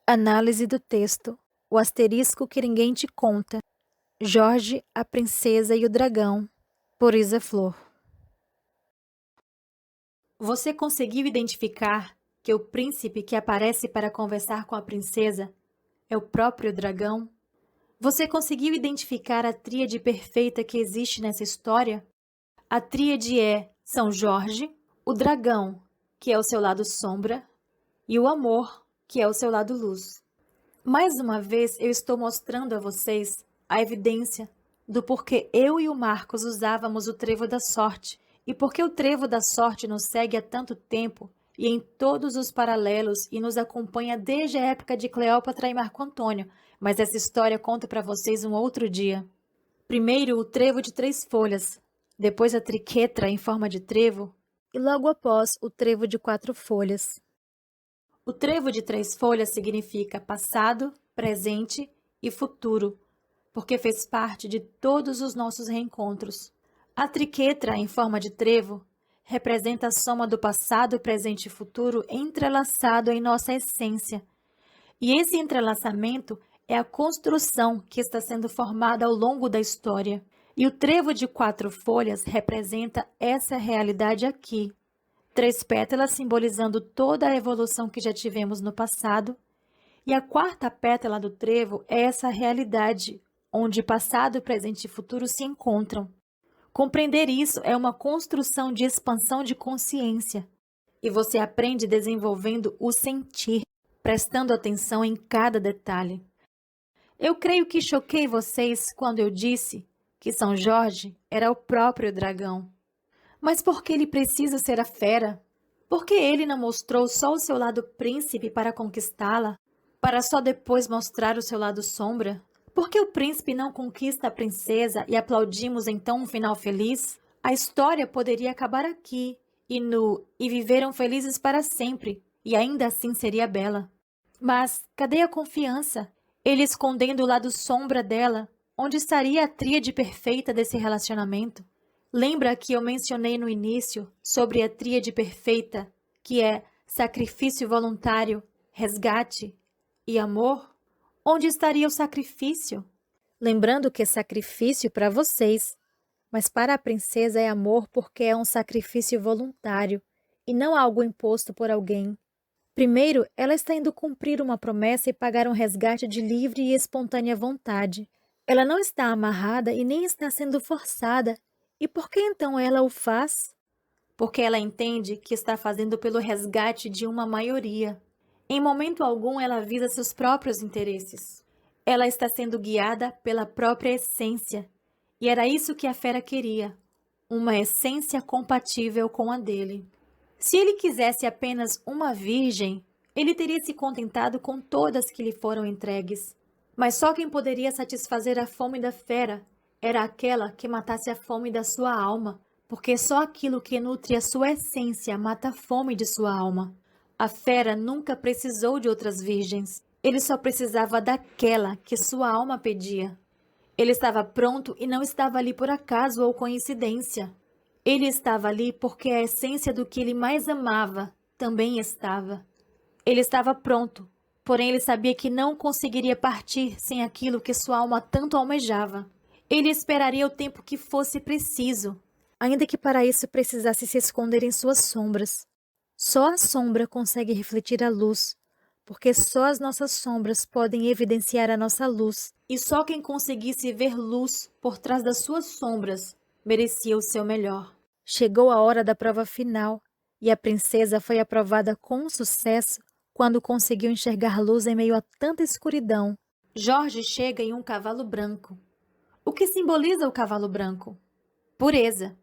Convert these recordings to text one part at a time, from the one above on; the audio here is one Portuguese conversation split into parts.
Análise do texto. O asterisco que ninguém te conta. Jorge, a Princesa e o Dragão, por Isa Flor. Você conseguiu identificar que o príncipe que aparece para conversar com a princesa é o próprio dragão? Você conseguiu identificar a tríade perfeita que existe nessa história? A tríade é São Jorge, o dragão, que é o seu lado sombra, e o amor, que é o seu lado luz. Mais uma vez, eu estou mostrando a vocês a evidência do porquê eu e o Marcos usávamos o trevo da sorte e porque o trevo da sorte nos segue há tanto tempo e em todos os paralelos e nos acompanha desde a época de Cleópatra e Marco Antônio, mas essa história conto para vocês um outro dia. Primeiro, o trevo de 3 folhas, depois a triquetra em forma de trevo e logo após o trevo de 4 folhas. O trevo de 3 folhas significa passado, presente e futuro, porque fez parte de todos os nossos reencontros. A triquetra, em forma de trevo, representa a soma do passado, presente e futuro entrelaçado em nossa essência. E esse entrelaçamento é a construção que está sendo formada ao longo da história. E o trevo de 4 folhas representa essa realidade aqui. 3 pétalas simbolizando toda a evolução que já tivemos no passado, e a 4ª pétala do trevo é essa realidade, onde passado, presente e futuro se encontram. Compreender isso é uma construção de expansão de consciência, e você aprende desenvolvendo o sentir, prestando atenção em cada detalhe. Eu creio que choquei vocês quando eu disse que São Jorge era o próprio dragão. Mas por que ele precisa ser a fera? Por que ele não mostrou só o seu lado príncipe para conquistá-la, para só depois mostrar o seu lado sombra? Por que o príncipe não conquista a princesa e aplaudimos então um final feliz? A história poderia acabar aqui, e viveram felizes para sempre, e ainda assim seria bela. Mas cadê a confiança? Ele escondendo o lado sombra dela, onde estaria a tríade perfeita desse relacionamento? Lembra que eu mencionei no início sobre a tríade perfeita, que é sacrifício voluntário, resgate e amor? Onde estaria o sacrifício? Lembrando que sacrifício para vocês, mas para a princesa é amor porque é um sacrifício voluntário e não algo imposto por alguém. Primeiro, ela está indo cumprir uma promessa e pagar um resgate de livre e espontânea vontade. Ela não está amarrada e nem está sendo forçada. E por que então ela o faz? Porque ela entende que está fazendo pelo resgate de uma maioria. Em momento algum ela visa seus próprios interesses. Ela está sendo guiada pela própria essência. E era isso que a fera queria, uma essência compatível com a dele. Se ele quisesse apenas uma virgem, ele teria se contentado com todas que lhe foram entregues. Mas só quem poderia satisfazer a fome da fera era aquela que matasse a fome da sua alma, porque só aquilo que nutre a sua essência mata a fome de sua alma. A fera nunca precisou de outras virgens. Ele só precisava daquela que sua alma pedia. Ele estava pronto e não estava ali por acaso ou coincidência. Ele estava ali porque a essência do que ele mais amava também estava. Ele estava pronto, porém ele sabia que não conseguiria partir sem aquilo que sua alma tanto almejava. Ele esperaria o tempo que fosse preciso, ainda que para isso precisasse se esconder em suas sombras. Só a sombra consegue refletir a luz, porque só as nossas sombras podem evidenciar a nossa luz. E só quem conseguisse ver luz por trás das suas sombras merecia o seu melhor. Chegou a hora da prova final, e a princesa foi aprovada com sucesso quando conseguiu enxergar luz em meio a tanta escuridão. Jorge chega em um cavalo branco. O que simboliza o cavalo branco? Pureza.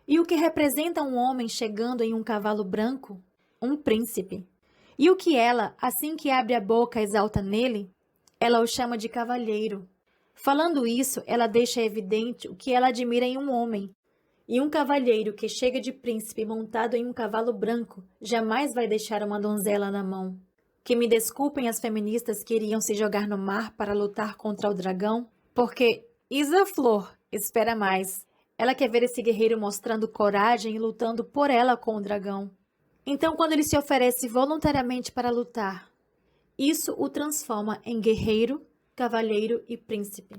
E o que representa um homem chegando em um cavalo branco? Um príncipe. E o que ela, assim que abre a boca, exalta nele? Ela o chama de cavalheiro. Falando isso, ela deixa evidente o que ela admira em um homem. E um cavalheiro que chega de príncipe montado em um cavalo branco jamais vai deixar uma donzela na mão. Que me desculpem as feministas que iriam se jogar no mar para lutar contra o dragão, porque Isa Flor espera mais. Ela quer ver esse guerreiro mostrando coragem e lutando por ela com o dragão. Então, quando ele se oferece voluntariamente para lutar, Isso o transforma em guerreiro, cavalheiro e príncipe.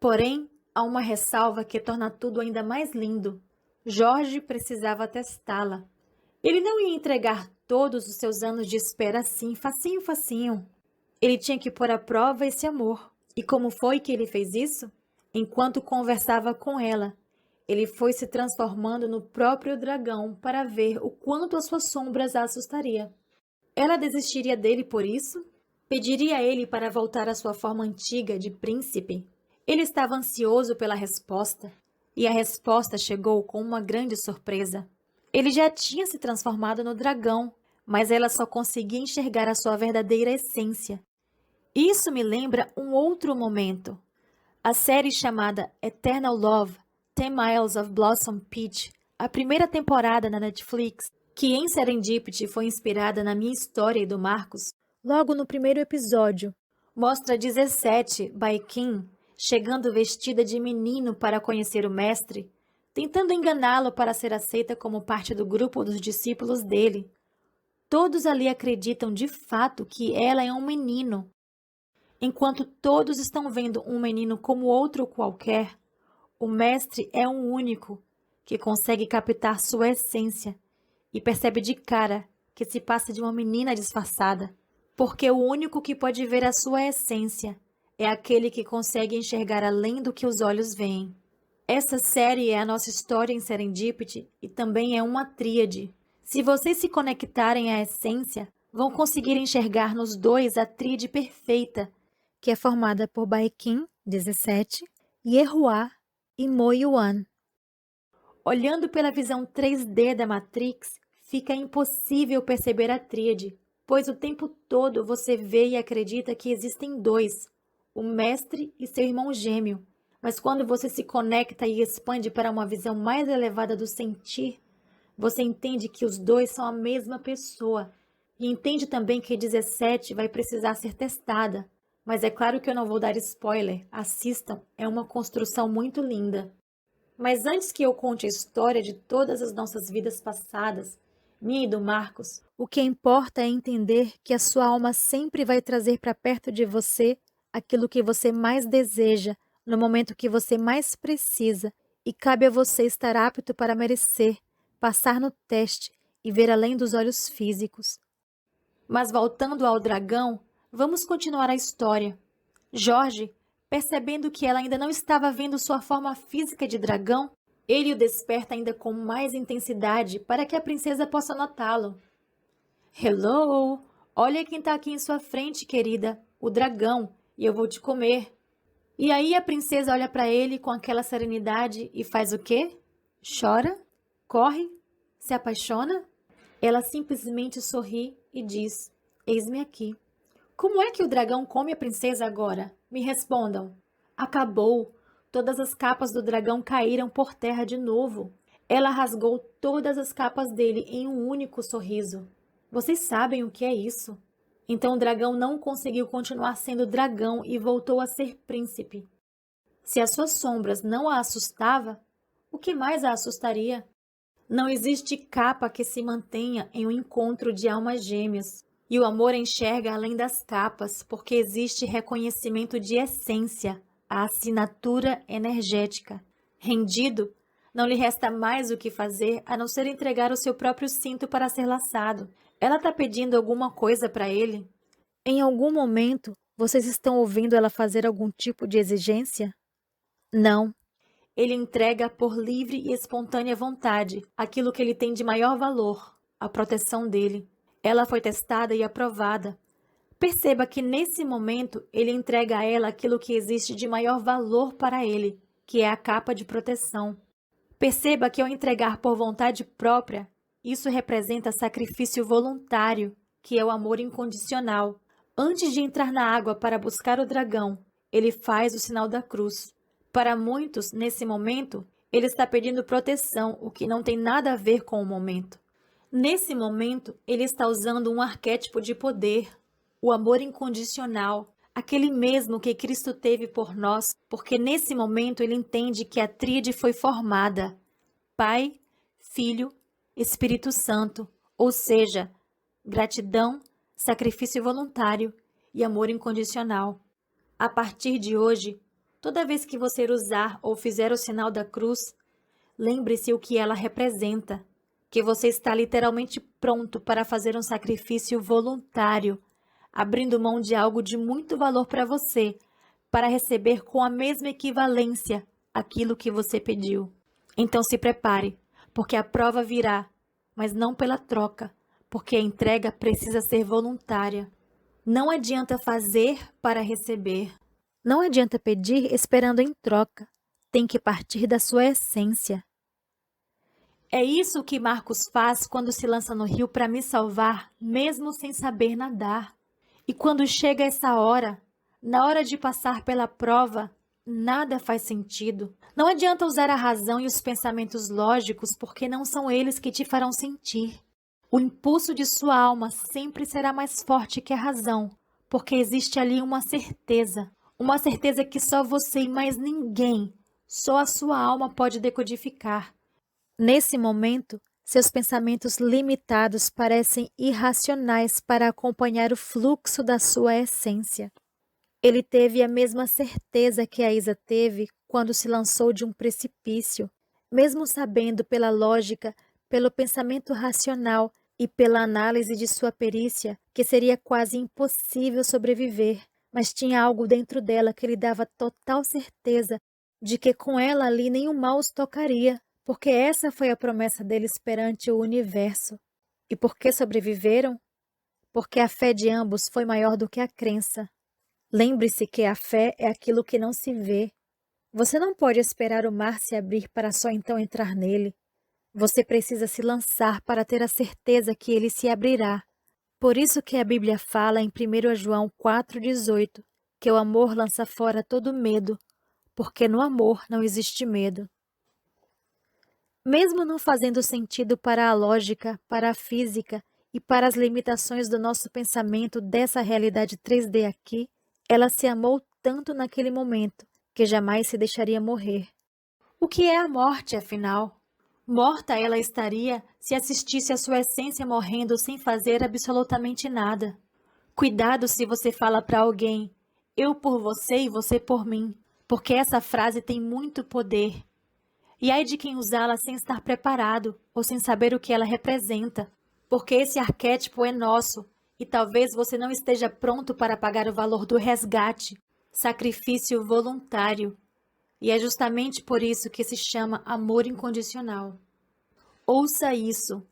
Porém, há uma ressalva que torna tudo ainda mais lindo. Jorge precisava testá-la. Ele não ia entregar todos os seus anos de espera assim, facinho, facinho. Ele tinha que pôr à prova esse amor. E como foi que ele fez isso? Enquanto conversava com ela, ele foi se transformando no próprio dragão para ver o quanto as suas sombras a assustaria. Ela desistiria dele por isso? Pediria a ele para voltar à sua forma antiga de príncipe? Ele estava ansioso pela resposta, e a resposta chegou com uma grande surpresa. Ele já tinha se transformado no dragão, mas ela só conseguia enxergar a sua verdadeira essência. Isso me lembra um outro momento. A série chamada Eternal Love, 10 Miles of Blossom Peach, a primeira temporada na Netflix, que em Serendipity foi inspirada na minha história e do Marcos, logo no primeiro episódio, mostra 17 Baikin chegando vestida de menino para conhecer o mestre, tentando enganá-lo para ser aceita como parte do grupo dos discípulos dele. Todos ali acreditam de fato que ela é um menino. Enquanto todos estão vendo um menino como outro qualquer, o mestre é um único que consegue captar sua essência e percebe de cara que se passa de uma menina disfarçada, porque o único que pode ver a sua essência é aquele que consegue enxergar além do que os olhos veem. Essa série é a nossa história em Serendipity e também é uma tríade. Se vocês se conectarem à essência, vão conseguir enxergar nos dois a tríade perfeita, que é formada por Baikin, 17, Yehuá e Mo Yuan. Olhando pela visão 3D da Matrix, fica impossível perceber a tríade, pois o tempo todo você vê e acredita que existem dois, o mestre e seu irmão gêmeo. Mas quando você se conecta e expande para uma visão mais elevada do sentir, você entende que os dois são a mesma pessoa. E entende também que 17 vai precisar ser testada. Mas é claro que eu não vou dar spoiler. Assistam, é uma construção muito linda. Mas antes que eu conte a história de todas as nossas vidas passadas, minha e do Marcos, o que importa é entender que a sua alma sempre vai trazer para perto de você aquilo que você mais deseja, no momento que você mais precisa, e cabe a você estar apto para merecer, passar no teste e ver além dos olhos físicos. Mas voltando ao dragão, vamos continuar a história. Jorge, percebendo que ela ainda não estava vendo sua forma física de dragão, ele o desperta ainda com mais intensidade para que a princesa possa notá-lo. Hello! Olha quem está aqui em sua frente, querida, o dragão, e eu vou te comer. E aí a princesa olha para ele com aquela serenidade e faz o quê? Chora? Corre? Se apaixona? Ela simplesmente sorri e diz, eis-me aqui. Como é que o dragão come a princesa agora? Me respondam. Acabou. Todas as capas do dragão caíram por terra de novo. Ela rasgou todas as capas dele em um único sorriso. Vocês sabem o que é isso? Então o dragão não conseguiu continuar sendo dragão e voltou a ser príncipe. Se as suas sombras não a assustava, o que mais a assustaria? Não existe capa que se mantenha em um encontro de almas gêmeas. E o amor enxerga além das capas, porque existe reconhecimento de essência, a assinatura energética. Rendido, não lhe resta mais o que fazer a não ser entregar o seu próprio cinto para ser laçado. Ela está pedindo alguma coisa para ele? Em algum momento, vocês estão ouvindo ela fazer algum tipo de exigência? Não. Ele entrega por livre e espontânea vontade aquilo que ele tem de maior valor, a proteção dele. Ela foi testada e aprovada. Perceba que nesse momento ele entrega a ela aquilo que existe de maior valor para ele, que é a capa de proteção. Perceba que ao entregar por vontade própria, isso representa sacrifício voluntário, que é o amor incondicional. Antes de entrar na água para buscar o dragão, ele faz o sinal da cruz. Para muitos, nesse momento, ele está pedindo proteção, o que não tem nada a ver com o momento. Nesse momento, ele está usando um arquétipo de poder, o amor incondicional, aquele mesmo que Cristo teve por nós, porque nesse momento ele entende que a tríade foi formada, Pai, Filho, Espírito Santo, ou seja, gratidão, sacrifício voluntário e amor incondicional. A partir de hoje, toda vez que você usar ou fizer o sinal da cruz, lembre-se o que ela representa, que você está literalmente pronto para fazer um sacrifício voluntário, abrindo mão de algo de muito valor para você, para receber com a mesma equivalência aquilo que você pediu. Então se prepare, porque a prova virá, mas não pela troca, porque a entrega precisa ser voluntária. Não adianta fazer para receber. Não adianta pedir esperando em troca. Tem que partir da sua essência. É isso que Marcos faz quando se lança no rio para me salvar, mesmo sem saber nadar. E quando chega essa hora, na hora de passar pela prova, nada faz sentido. Não adianta usar a razão e os pensamentos lógicos, porque não são eles que te farão sentir. O impulso de sua alma sempre será mais forte que a razão, porque existe ali uma certeza que só você e mais ninguém, só a sua alma pode decodificar. Nesse momento, seus pensamentos limitados parecem irracionais para acompanhar o fluxo da sua essência. Ele teve a mesma certeza que a Isa teve quando se lançou de um precipício, mesmo sabendo pela lógica, pelo pensamento racional e pela análise de sua perícia que seria quase impossível sobreviver, mas tinha algo dentro dela que lhe dava total certeza de que com ela ali nenhum mal os tocaria, porque essa foi a promessa deles perante o universo. E por que sobreviveram? Porque a fé de ambos foi maior do que a crença. Lembre-se que a fé é aquilo que não se vê. Você não pode esperar o mar se abrir para só então entrar nele. Você precisa se lançar para ter a certeza que ele se abrirá. Por isso que a Bíblia fala em 1 João 4,18, que o amor lança fora todo medo, porque no amor não existe medo. Mesmo não fazendo sentido para a lógica, para a física e para as limitações do nosso pensamento dessa realidade 3D aqui, ela se amou tanto naquele momento que jamais se deixaria morrer. O que é a morte, afinal? Morta ela estaria se assistisse a sua essência morrendo sem fazer absolutamente nada. Cuidado se você fala para alguém, eu por você e você por mim, porque essa frase tem muito poder. E ai de quem usá-la sem estar preparado ou sem saber o que ela representa, porque esse arquétipo é nosso e talvez você não esteja pronto para pagar o valor do resgate, sacrifício voluntário. E é justamente por isso que se chama amor incondicional. Ouça isso.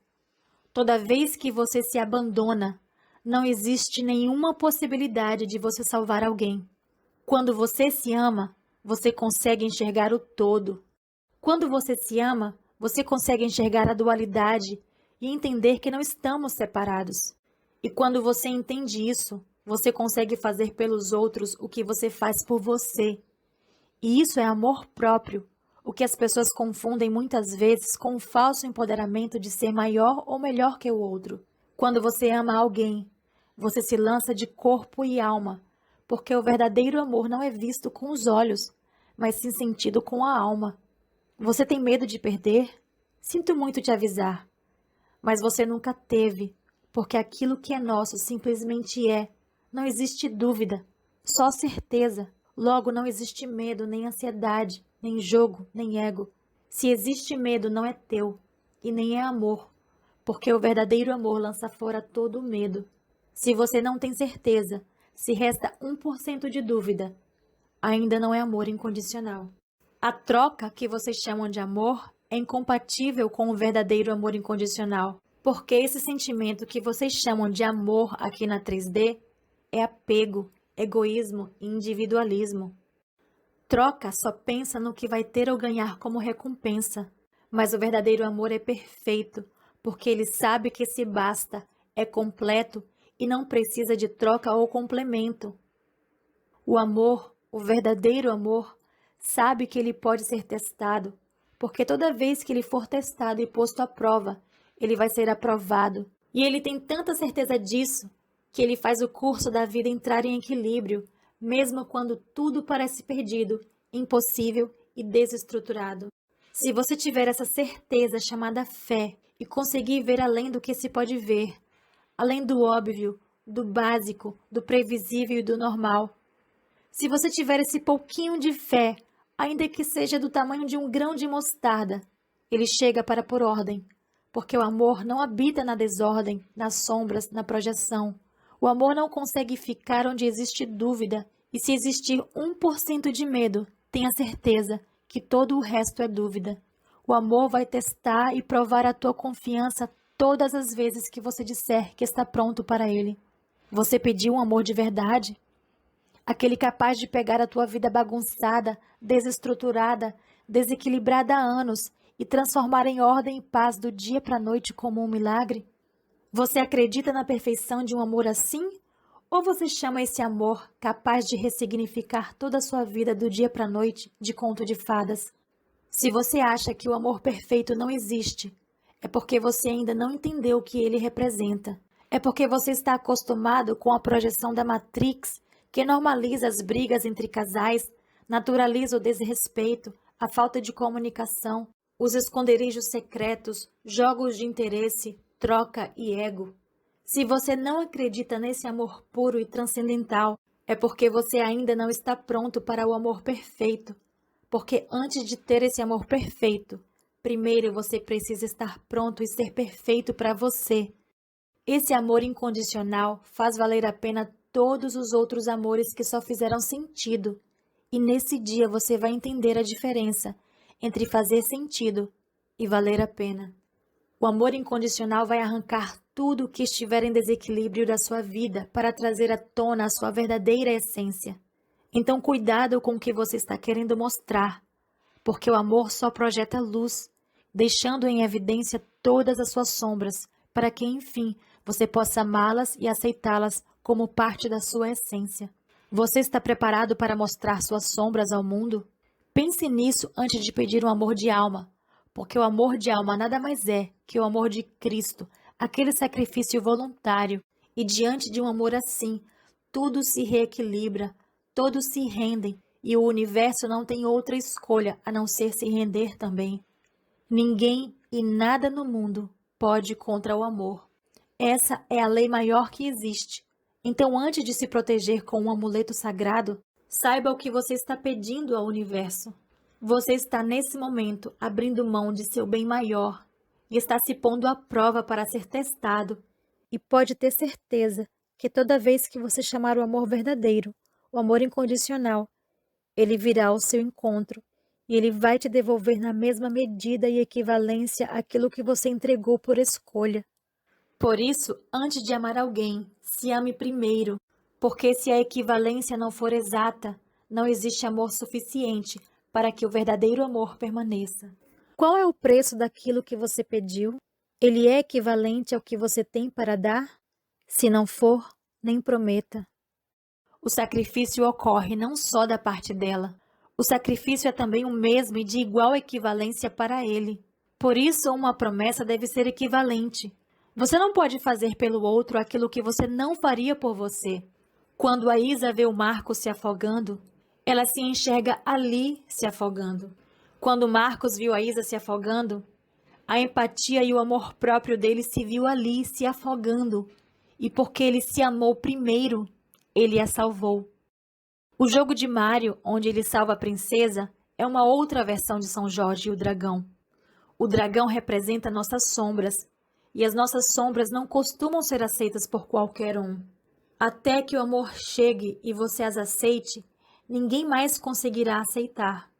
Toda vez que você se abandona, não existe nenhuma possibilidade de você salvar alguém. Quando você se ama, você consegue enxergar o todo. Quando você se ama, você consegue enxergar a dualidade e entender que não estamos separados. E quando você entende isso, você consegue fazer pelos outros o que você faz por você. E isso é amor próprio, o que as pessoas confundem muitas vezes com o falso empoderamento de ser maior ou melhor que o outro. Quando você ama alguém, você se lança de corpo e alma, porque o verdadeiro amor não é visto com os olhos, mas sim sentido com a alma. Você tem medo de perder? Sinto muito te avisar. Mas você nunca teve, porque aquilo que é nosso simplesmente é. Não existe dúvida, só certeza. Logo, não existe medo, nem ansiedade, nem jogo, nem ego. Se existe medo, não é teu, e nem é amor, porque o verdadeiro amor lança fora todo o medo. Se você não tem certeza, se resta 1% de dúvida, ainda não é amor incondicional. A troca que vocês chamam de amor é incompatível com o verdadeiro amor incondicional, porque esse sentimento que vocês chamam de amor aqui na 3D é apego, egoísmo e individualismo. Troca só pensa no que vai ter ou ganhar como recompensa, mas o verdadeiro amor é perfeito, porque ele sabe que se basta, é completo e não precisa de troca ou complemento. O amor, o verdadeiro amor, sabe que ele pode ser testado, porque toda vez que ele for testado e posto à prova, ele vai ser aprovado. E ele tem tanta certeza disso, que ele faz o curso da vida entrar em equilíbrio, mesmo quando tudo parece perdido, impossível e desestruturado. Se você tiver essa certeza chamada fé e conseguir ver além do que se pode ver, além do óbvio, do básico, do previsível e do normal. Se você tiver esse pouquinho de fé, ainda que seja do tamanho de um grão de mostarda, ele chega para pôr ordem, porque o amor não habita na desordem, nas sombras, na projeção. O amor não consegue ficar onde existe dúvida, e se existir 1% de medo, tenha certeza que todo o resto é dúvida. O amor vai testar e provar a tua confiança todas as vezes que você disser que está pronto para ele. Você pediu um amor de verdade? Aquele capaz de pegar a tua vida bagunçada, desestruturada, desequilibrada há anos e transformar em ordem e paz do dia para a noite como um milagre? Você acredita na perfeição de um amor assim? Ou você chama esse amor capaz de ressignificar toda a sua vida do dia para a noite de conto de fadas? Se você acha que o amor perfeito não existe, é porque você ainda não entendeu o que ele representa. É porque você está acostumado com a projeção da Matrix, que normaliza as brigas entre casais, naturaliza o desrespeito, a falta de comunicação, os esconderijos secretos, jogos de interesse, troca e ego. Se você não acredita nesse amor puro e transcendental, é porque você ainda não está pronto para o amor perfeito. Porque antes de ter esse amor perfeito, primeiro você precisa estar pronto e ser perfeito para você. Esse amor incondicional faz valer a pena todos os outros amores que só fizeram sentido. E nesse dia você vai entender a diferença entre fazer sentido e valer a pena. O amor incondicional vai arrancar tudo o que estiver em desequilíbrio da sua vida para trazer à tona a sua verdadeira essência. Então cuidado com o que você está querendo mostrar, porque o amor só projeta luz, deixando em evidência todas as suas sombras, para que, enfim, você possa amá-las e aceitá-las como parte da sua essência. Você está preparado para mostrar suas sombras ao mundo? Pense nisso antes de pedir um amor de alma, porque o amor de alma nada mais é que o amor de Cristo, aquele sacrifício voluntário. E diante de um amor assim, tudo se reequilibra, todos se rendem, e o universo não tem outra escolha a não ser se render também. Ninguém e nada no mundo pode contra o amor. Essa é a lei maior que existe. Então, antes de se proteger com um amuleto sagrado, saiba o que você está pedindo ao universo. Você está, nesse momento, abrindo mão de seu bem maior e está se pondo à prova para ser testado. E pode ter certeza que toda vez que você chamar o amor verdadeiro, o amor incondicional, ele virá ao seu encontro e ele vai te devolver na mesma medida e equivalência aquilo que você entregou por escolha. Por isso, antes de amar alguém, se ame primeiro, porque se a equivalência não for exata, não existe amor suficiente para que o verdadeiro amor permaneça. Qual é o preço daquilo que você pediu? Ele é equivalente ao que você tem para dar? Se não for, nem prometa. O sacrifício ocorre não só da parte dela. O sacrifício é também o mesmo e de igual equivalência para ele. Por isso, uma promessa deve ser equivalente. Você não pode fazer pelo outro aquilo que você não faria por você. Quando a Isa vê o Marcos se afogando, ela se enxerga ali se afogando. Quando Marcos viu a Isa se afogando, a empatia e o amor próprio dele se viu ali se afogando. E porque ele se amou primeiro, ele a salvou. O jogo de Mario, onde ele salva a princesa, é uma outra versão de São Jorge e o dragão. O dragão representa nossas sombras, e as nossas sombras não costumam ser aceitas por qualquer um. Até que o amor chegue e você as aceite, ninguém mais conseguirá aceitar.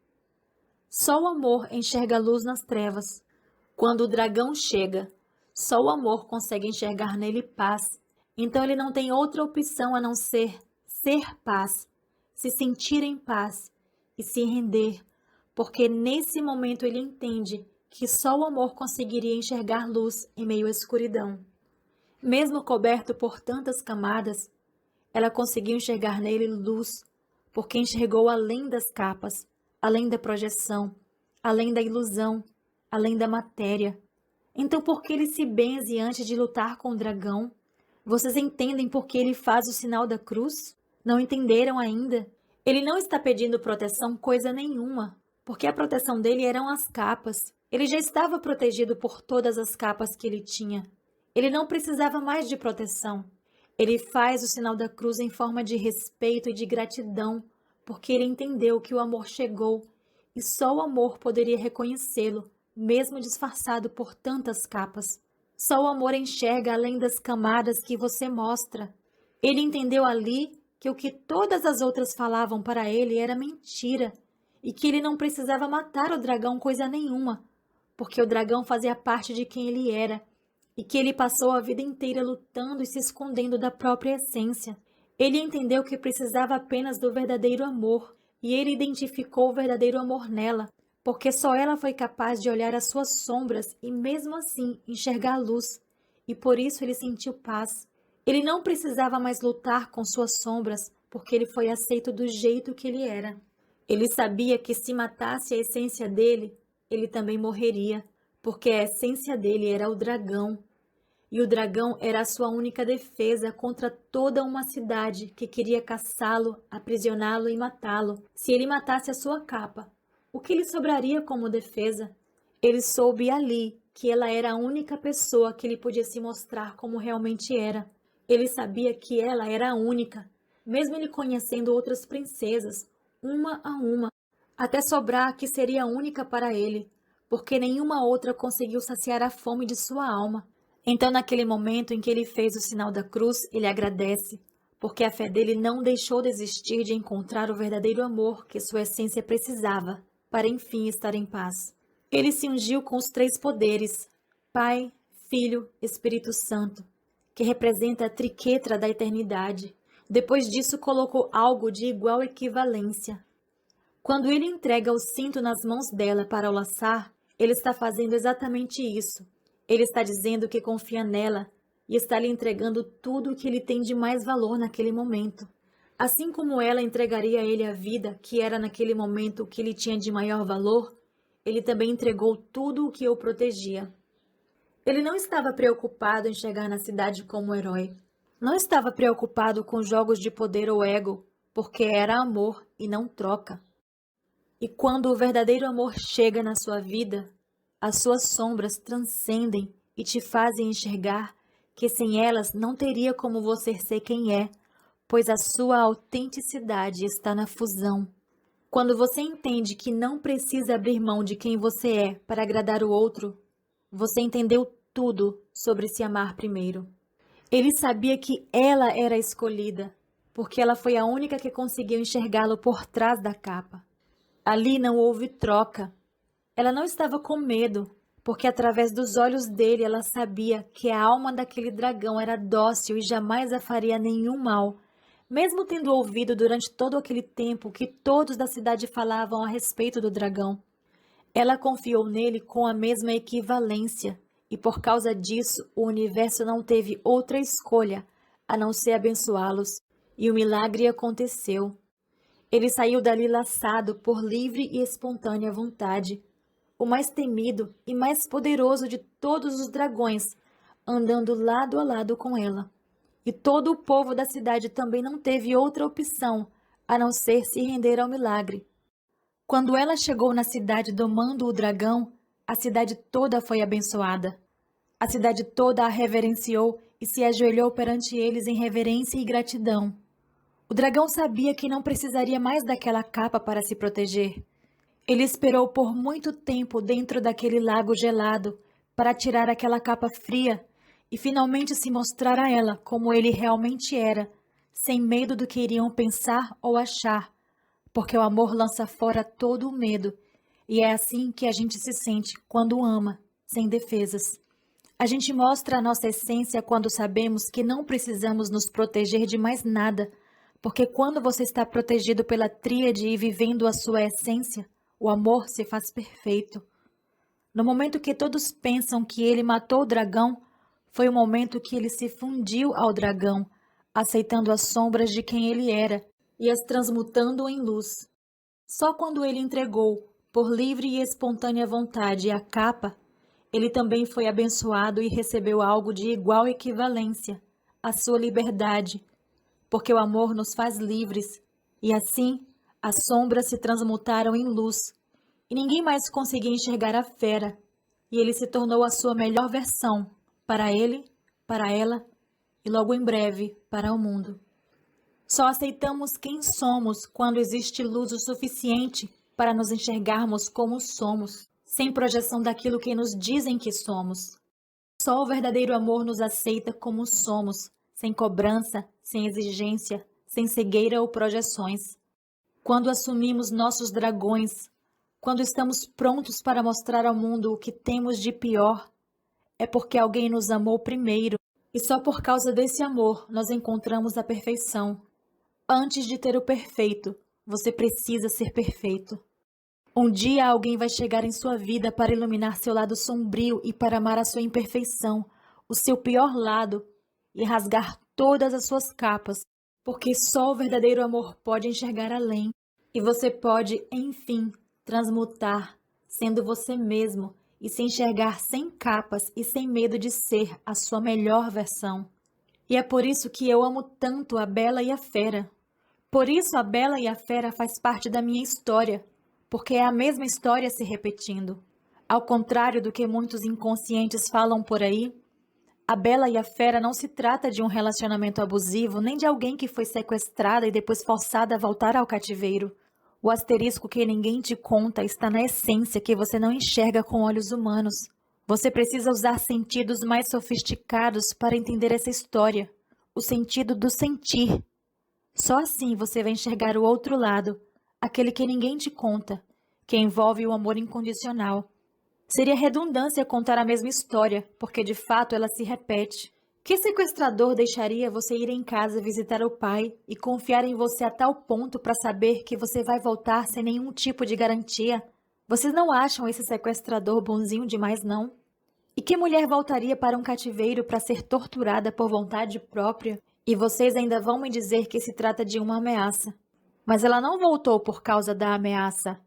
Só o amor enxerga a luz nas trevas. Quando o dragão chega, só o amor consegue enxergar nele paz. Então ele não tem outra opção a não ser paz, se sentir em paz e se render, porque nesse momento ele entende que só o amor conseguiria enxergar luz em meio à escuridão. Mesmo coberto por tantas camadas, ela conseguiu enxergar nele luz, porque enxergou além das capas, além da projeção, além da ilusão, além da matéria. Então, por que ele se benze antes de lutar com o dragão? Vocês entendem por que ele faz o sinal da cruz? Não entenderam ainda? Ele não está pedindo proteção coisa nenhuma, porque a proteção dele eram as capas. Ele já estava protegido por todas as capas que ele tinha. Ele não precisava mais de proteção. Ele faz o sinal da cruz em forma de respeito e de gratidão, porque ele entendeu que o amor chegou e só o amor poderia reconhecê-lo, mesmo disfarçado por tantas capas. Só o amor enxerga além das camadas que você mostra. Ele entendeu ali que o que todas as outras falavam para ele era mentira e que ele não precisava matar o dragão coisa nenhuma, porque o dragão fazia parte de quem ele era e que ele passou a vida inteira lutando e se escondendo da própria essência. Ele entendeu que precisava apenas do verdadeiro amor e ele identificou o verdadeiro amor nela, porque só ela foi capaz de olhar as suas sombras e mesmo assim enxergar a luz, e por isso ele sentiu paz. Ele não precisava mais lutar com suas sombras, porque ele foi aceito do jeito que ele era. Ele sabia que se matasse a essência dele, ele também morreria, porque a essência dele era o dragão. E o dragão era a sua única defesa contra toda uma cidade que queria caçá-lo, aprisioná-lo e matá-lo. Se ele matasse a sua capa, o que lhe sobraria como defesa? Ele soube ali que ela era a única pessoa que ele podia se mostrar como realmente era. Ele sabia que ela era a única, mesmo ele conhecendo outras princesas, uma a uma, até sobrar a que seria a única para ele, porque nenhuma outra conseguiu saciar a fome de sua alma. Então, naquele momento em que ele fez o sinal da cruz, ele agradece, porque a fé dele não deixou de existir de encontrar o verdadeiro amor que sua essência precisava, para enfim estar em paz. Ele se ungiu com os três poderes, Pai, Filho, Espírito Santo, que representa a triquetra da eternidade. Depois disso, colocou algo de igual equivalência. Quando ele entrega o cinto nas mãos dela para o laçar, ele está fazendo exatamente isso. Ele está dizendo que confia nela e está lhe entregando tudo o que ele tem de mais valor naquele momento. Assim como ela entregaria a ele a vida, que era naquele momento o que ele tinha de maior valor, ele também entregou tudo o que o protegia. Ele não estava preocupado em chegar na cidade como herói. Não estava preocupado com jogos de poder ou ego, porque era amor e não troca. E quando o verdadeiro amor chega na sua vida, as suas sombras transcendem e te fazem enxergar que sem elas não teria como você ser quem é, pois a sua autenticidade está na fusão. Quando você entende que não precisa abrir mão de quem você é para agradar o outro, você entendeu tudo sobre se amar primeiro. Ele sabia que ela era a escolhida, porque ela foi a única que conseguiu enxergá-lo por trás da capa. Ali não houve troca. Ela não estava com medo, porque através dos olhos dele ela sabia que a alma daquele dragão era dócil e jamais a faria nenhum mal, mesmo tendo ouvido durante todo aquele tempo que todos da cidade falavam a respeito do dragão. Ela confiou nele com a mesma equivalência, e por causa disso o universo não teve outra escolha a não ser abençoá-los, e o milagre aconteceu. Ele saiu dali laçado por livre e espontânea vontade, o mais temido e mais poderoso de todos os dragões, andando lado a lado com ela. E todo o povo da cidade também não teve outra opção a não ser se render ao milagre. Quando ela chegou na cidade domando o dragão, a cidade toda foi abençoada. A cidade toda a reverenciou e se ajoelhou perante eles em reverência e gratidão. O dragão sabia que não precisaria mais daquela capa para se proteger. Ele esperou por muito tempo dentro daquele lago gelado para tirar aquela capa fria e finalmente se mostrar a ela como ele realmente era, sem medo do que iriam pensar ou achar, porque o amor lança fora todo o medo, e é assim que a gente se sente quando ama, sem defesas. A gente mostra a nossa essência quando sabemos que não precisamos nos proteger de mais nada, porque quando você está protegido pela tríade e vivendo a sua essência, o amor se faz perfeito. No momento que todos pensam que ele matou o dragão, foi o momento que ele se fundiu ao dragão, aceitando as sombras de quem ele era e as transmutando em luz. Só quando ele entregou, por livre e espontânea vontade, a capa, ele também foi abençoado e recebeu algo de igual equivalência, a sua liberdade, porque o amor nos faz livres, e assim as sombras se transmutaram em luz, e ninguém mais conseguia enxergar a fera, e ele se tornou a sua melhor versão, para ele, para ela e logo em breve para o mundo. Só aceitamos quem somos quando existe luz o suficiente para nos enxergarmos como somos, sem projeção daquilo que nos dizem que somos. Só o verdadeiro amor nos aceita como somos, sem cobrança, sem exigência, sem cegueira ou projeções. Quando assumimos nossos dragões, quando estamos prontos para mostrar ao mundo o que temos de pior, é porque alguém nos amou primeiro, e só por causa desse amor nós encontramos a perfeição. Antes de ter o perfeito, você precisa ser perfeito. Um dia alguém vai chegar em sua vida para iluminar seu lado sombrio e para amar a sua imperfeição, o seu pior lado, e rasgar todas as suas capas, porque só o verdadeiro amor pode enxergar além, e você pode, enfim, transmutar, sendo você mesmo, e se enxergar sem capas e sem medo de ser a sua melhor versão. E é por isso que eu amo tanto a Bela e a Fera. Por isso a Bela e a Fera faz parte da minha história, porque é a mesma história se repetindo. Ao contrário do que muitos inconscientes falam por aí, a Bela e a Fera não se trata de um relacionamento abusivo, nem de alguém que foi sequestrada e depois forçada a voltar ao cativeiro. O asterisco que ninguém te conta está na essência que você não enxerga com olhos humanos. Você precisa usar sentidos mais sofisticados para entender essa história, o sentido do sentir. Só assim você vai enxergar o outro lado, aquele que ninguém te conta, que envolve o amor incondicional. Seria redundância contar a mesma história, porque de fato ela se repete. Que sequestrador deixaria você ir em casa visitar o pai e confiar em você a tal ponto para saber que você vai voltar sem nenhum tipo de garantia? Vocês não acham esse sequestrador bonzinho demais, não? E que mulher voltaria para um cativeiro para ser torturada por vontade própria? E vocês ainda vão me dizer que se trata de uma ameaça. Mas ela não voltou por causa da ameaça.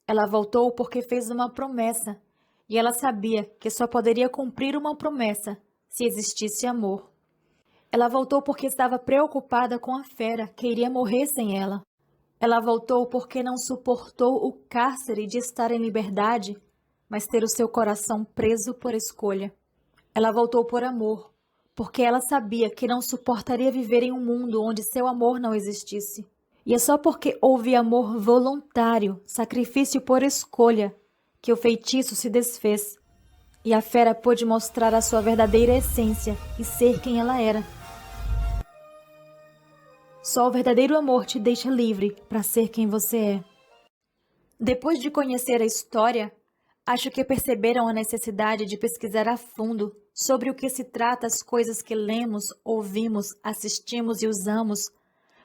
Ela voltou porque fez uma promessa. E ela sabia que só poderia cumprir uma promessa se existisse amor. Ela voltou porque estava preocupada com a fera que iria morrer sem ela. Ela voltou porque não suportou o cárcere de estar em liberdade, mas ter o seu coração preso por escolha. Ela voltou por amor, porque ela sabia que não suportaria viver em um mundo onde seu amor não existisse. E é só porque houve amor voluntário, sacrifício por escolha, que o feitiço se desfez, e a fera pôde mostrar a sua verdadeira essência e ser quem ela era. Só o verdadeiro amor te deixa livre para ser quem você é. Depois de conhecer a história, acho que perceberam a necessidade de pesquisar a fundo sobre o que se trata as coisas que lemos, ouvimos, assistimos e usamos,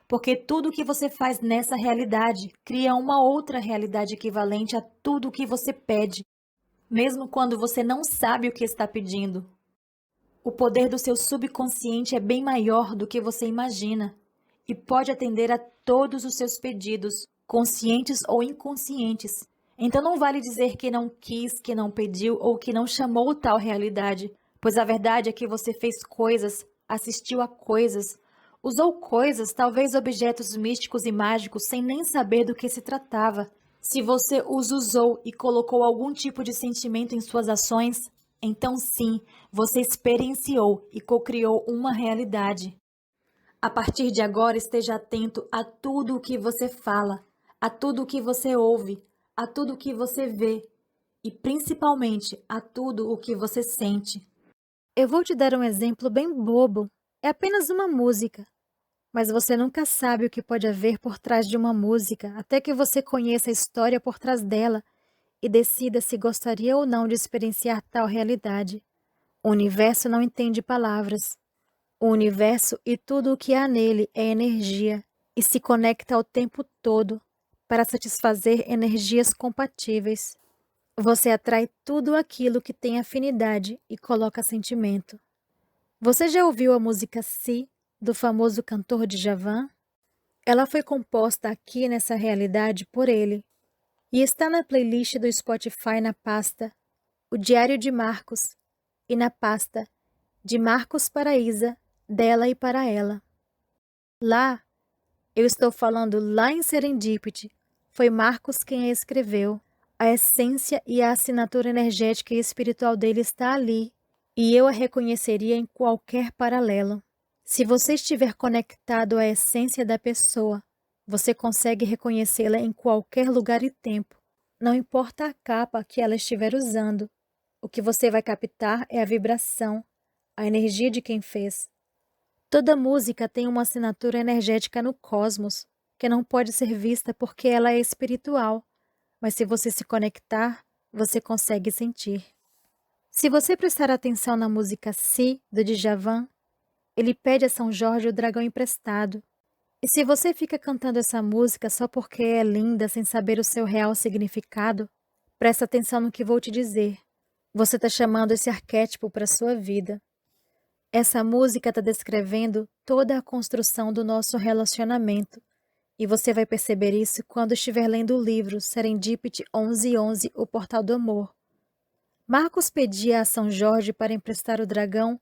porque tudo o que você faz nessa realidade cria uma outra realidade equivalente a tudo o que você pede, mesmo quando você não sabe o que está pedindo. O poder do seu subconsciente é bem maior do que você imagina e pode atender a todos os seus pedidos, conscientes ou inconscientes. Então não vale dizer que não quis, que não pediu ou que não chamou tal realidade, pois a verdade é que você fez coisas, assistiu a coisas, usou coisas, talvez objetos místicos e mágicos, sem nem saber do que se tratava. Se você os usou e colocou algum tipo de sentimento em suas ações, então sim, você experienciou e cocriou uma realidade. A partir de agora, esteja atento a tudo o que você fala, a tudo o que você ouve, a tudo o que você vê e, principalmente, a tudo o que você sente. Eu vou te dar um exemplo bem bobo. É apenas uma música. Mas você nunca sabe o que pode haver por trás de uma música, até que você conheça a história por trás dela e decida se gostaria ou não de experienciar tal realidade. O universo não entende palavras. O universo e tudo o que há nele é energia e se conecta ao tempo todo para satisfazer energias compatíveis. Você atrai tudo aquilo que tem afinidade e coloca sentimento. Você já ouviu a música Si, do famoso cantor Djavan? Ela foi composta aqui nessa realidade por ele e está na playlist do Spotify na pasta O Diário de Marcos e na pasta De Marcos para Isa, dela e para ela. Lá, eu estou falando lá em Serendipity, foi Marcos quem a escreveu. A essência e a assinatura energética e espiritual dele está ali, e eu a reconheceria em qualquer paralelo. Se você estiver conectado à essência da pessoa, você consegue reconhecê-la em qualquer lugar e tempo. Não importa a capa que ela estiver usando. O que você vai captar é a vibração, a energia de quem fez. Toda música tem uma assinatura energética no cosmos, que não pode ser vista porque ela é espiritual, mas se você se conectar, você consegue sentir. Se você prestar atenção na música Si, do Djavan, ele pede a São Jorge o dragão emprestado. E se você fica cantando essa música só porque é linda sem saber o seu real significado, presta atenção no que vou te dizer. Você está chamando esse arquétipo para sua vida. Essa música está descrevendo toda a construção do nosso relacionamento. E você vai perceber isso quando estiver lendo o livro Serendipity 1111, O Portal do Amor. Marcos pedia a São Jorge para emprestar o dragão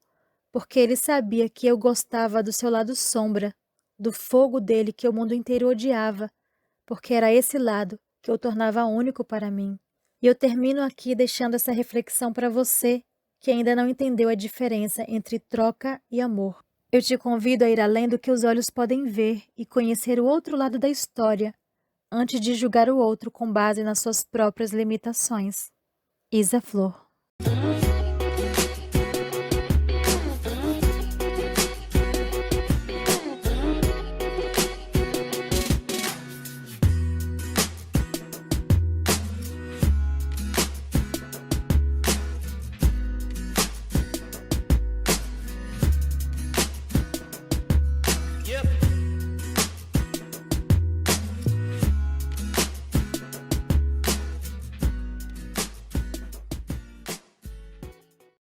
porque ele sabia que eu gostava do seu lado sombra, do fogo dele que o mundo inteiro odiava, porque era esse lado que o tornava único para mim. E eu termino aqui deixando essa reflexão para você que ainda não entendeu a diferença entre troca e amor. Eu te convido a ir além do que os olhos podem ver e conhecer o outro lado da história, antes de julgar o outro com base nas suas próprias limitações. Isa Flor.